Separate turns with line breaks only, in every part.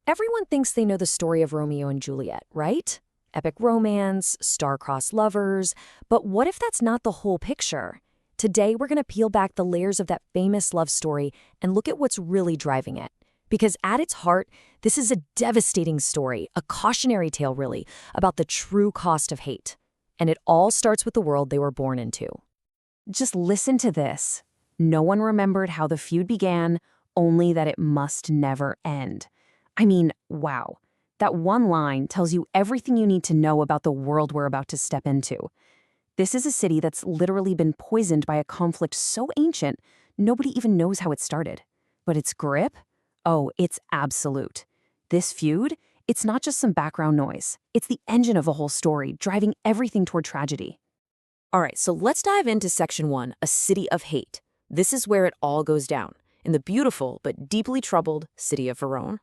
Everyone thinks they know the story of Romeo and Juliet, right? Epic romance, star-crossed lovers. But what if that's not the whole picture? Today, we're going to peel back the layers of that famous love story and look at what's really driving it. Because at its heart, this is a devastating story, a cautionary tale, really, about the true cost of hate. And it all starts with the world they were born into. Just listen to this. No one remembered how the feud began, only that it must never end. I mean, wow. That one line tells you everything you need to know about the world we're about to step into. This is a city that's literally been poisoned by a conflict so ancient, nobody even knows how it started. But its grip? Oh, it's absolute. This feud? It's not just some background noise. It's the engine of a whole story, driving everything toward tragedy. All right, so let's dive into Section 1, A City of Hate. This is where it all goes down, in the beautiful but deeply troubled city of Verona.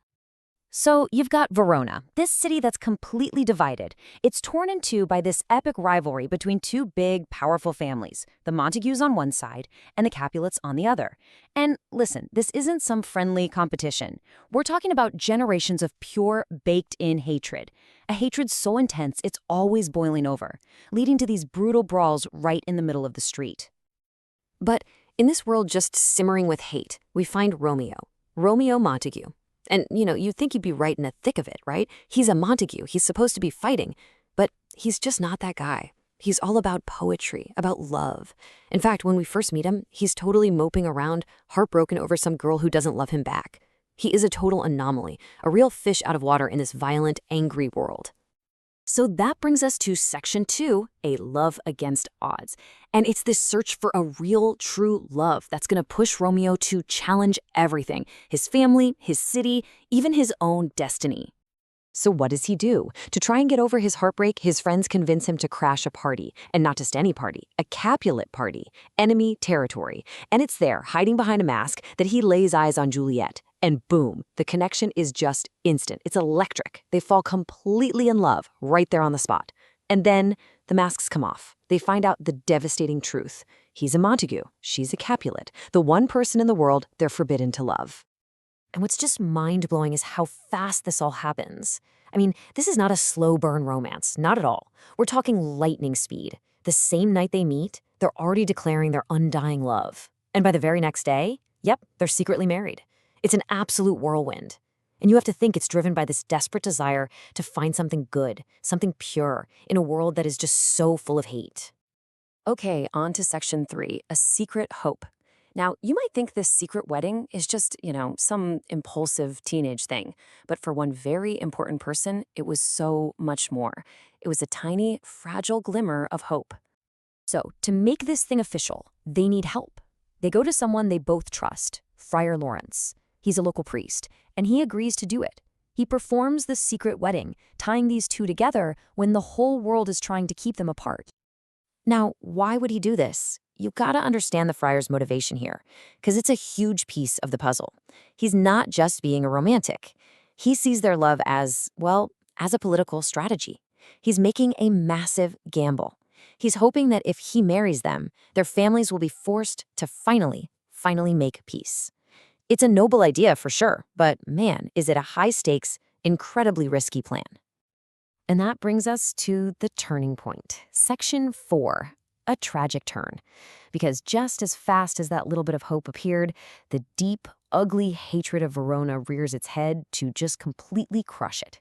So you've got Verona, this city that's completely divided. It's torn in two by this epic rivalry between two big, powerful families, the Montagues on one side and the Capulets on the other. And listen, this isn't some friendly competition. We're talking about generations of pure, baked-in hatred. A hatred so intense it's always boiling over, leading to these brutal brawls right in the middle of the street. But in this world just simmering with hate, we find Romeo Montague. And, you'd think he'd be right in the thick of it, right? He's a Montague. He's supposed to be fighting. But he's just not that guy. He's all about poetry, about love. In fact, when we first meet him, he's totally moping around, heartbroken over some girl who doesn't love him back. He is a total anomaly, a real fish out of water in this violent, angry world. So that brings us to Section 2, A Love Against Odds. And it's this search for a real, true love that's going to push Romeo to challenge everything, his family, his city, even his own destiny. So what does he do? To try and get over his heartbreak, his friends convince him to crash a party. And not just any party, a Capulet party, enemy territory. And it's there, hiding behind a mask, that he lays eyes on Juliet. And boom, the connection is just instant. It's electric. They fall completely in love right there on the spot. And then the masks come off. They find out the devastating truth. He's a Montague. She's a Capulet. The one person in the world they're forbidden to love. And what's just mind-blowing is how fast this all happens. I mean, this is not a slow burn romance, not at all. We're talking lightning speed. The same night they meet, they're already declaring their undying love. And by the very next day, yep, they're secretly married. It's an absolute whirlwind. And you have to think it's driven by this desperate desire to find something good, something pure, in a world that is just so full of hate. Okay, on to Section 3, A Secret Hope. Now, you might think this secret wedding is just, some impulsive teenage thing. But for one very important person, it was so much more. It was a tiny, fragile glimmer of hope. So, to make this thing official, they need help. They go to someone they both trust, Friar Lawrence. He's a local priest, and he agrees to do it. He performs the secret wedding, tying these two together when the whole world is trying to keep them apart. Now, why would he do this? You gotta understand the friar's motivation here, because it's a huge piece of the puzzle. He's not just being a romantic. He sees their love as a political strategy. He's making a massive gamble. He's hoping that if he marries them, their families will be forced to finally make peace. It's a noble idea for sure, but man, is it a high-stakes, incredibly risky plan. And that brings us to the turning point. Section 4, a tragic turn. Because just as fast as that little bit of hope appeared, the deep, ugly hatred of Verona rears its head to just completely crush it.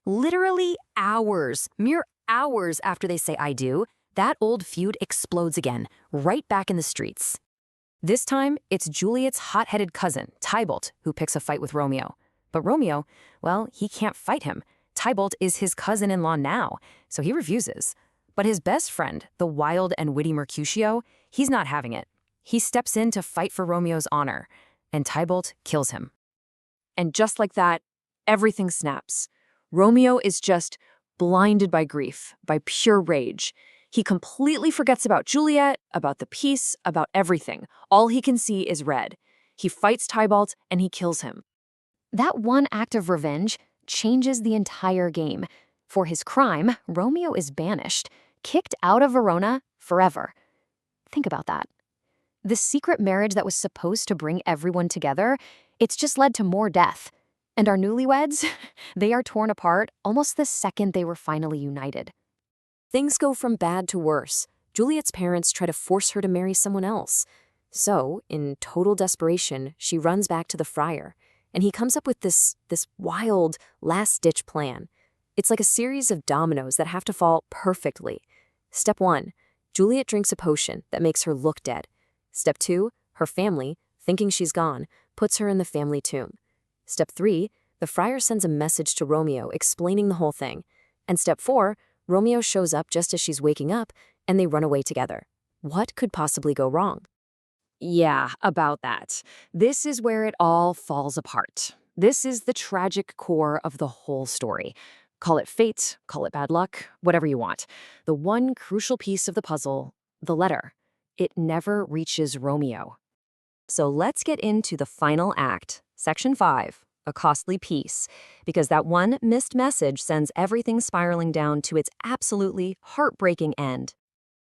Literally hours, mere hours after they say I do, that old feud explodes again, right back in the streets. This time, it's Juliet's hot-headed cousin, Tybalt, who picks a fight with Romeo. But Romeo, he can't fight him. Tybalt is his cousin-in-law now, so he refuses. But his best friend, the wild and witty Mercutio, he's not having it. He steps in to fight for Romeo's honor, and Tybalt kills him. And just like that, everything snaps. Romeo is just blinded by grief, by pure rage. He completely forgets about Juliet, about the peace, about everything. All he can see is red. He fights Tybalt, and he kills him. That one act of revenge changes the entire game. For his crime, Romeo is banished, kicked out of Verona forever. Think about that. The secret marriage that was supposed to bring everyone together, it's just led to more death. And our newlyweds, they are torn apart almost the second they were finally united. Things go from bad to worse. Juliet's parents try to force her to marry someone else. So, in total desperation, she runs back to the friar, and he comes up with this wild, last-ditch plan. It's like a series of dominoes that have to fall perfectly. Step 1, Juliet drinks a potion that makes her look dead. Step 2, her family, thinking she's gone, puts her in the family tomb. Step 3, the friar sends a message to Romeo explaining the whole thing. And step 4, Romeo shows up just as she's waking up, and they run away together. What could possibly go wrong? Yeah, about that. This is where it all falls apart. This is the tragic core of the whole story. Call it fate, call it bad luck, whatever you want. The one crucial piece of the puzzle, the letter, it never reaches Romeo. So let's get into the final act, Section 5, a costly piece, because that one missed message sends everything spiraling down to its absolutely heartbreaking end.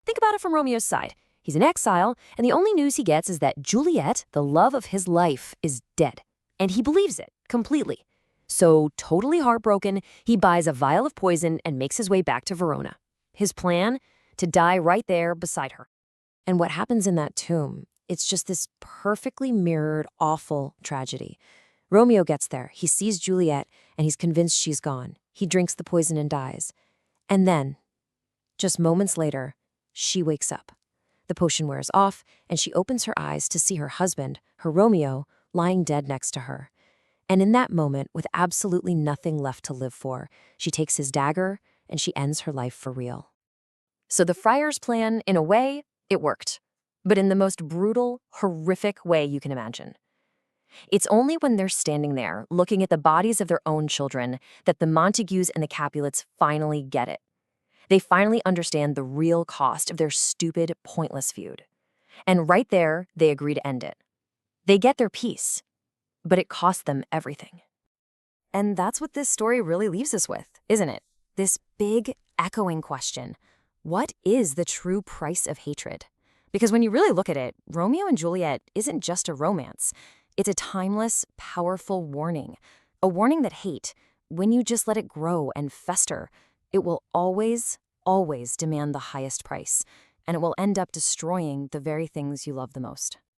Think about it from Romeo's side. He's in exile, and the only news he gets is that Juliet, the love of his life, is dead. And he believes it completely. So, totally heartbroken, he buys a vial of poison and makes his way back to Verona. His plan? To die right there beside her. And what happens in that tomb? It's just this perfectly mirrored, awful tragedy. Romeo gets there, he sees Juliet, and he's convinced she's gone. He drinks the poison and dies. And then, just moments later, she wakes up. The potion wears off, and she opens her eyes to see her husband, her Romeo, lying dead next to her. And in that moment, with absolutely nothing left to live for, she takes his dagger, and she ends her life for real. So the friar's plan, in a way, it worked. But in the most brutal, horrific way you can imagine. It's only when they're standing there, looking at the bodies of their own children, that the Montagues and the Capulets finally get it. They finally understand the real cost of their stupid, pointless feud. And right there, they agree to end it. They get their peace, but it cost them everything. And that's what this story really leaves us with, isn't it? This big, echoing question. What is the true price of hatred? Because when you really look at it, Romeo and Juliet isn't just a romance. It's a timeless, powerful warning. A warning that hate, when you just let it grow and fester, it will always, always demand the highest price, and it will end up destroying the very things you love the most.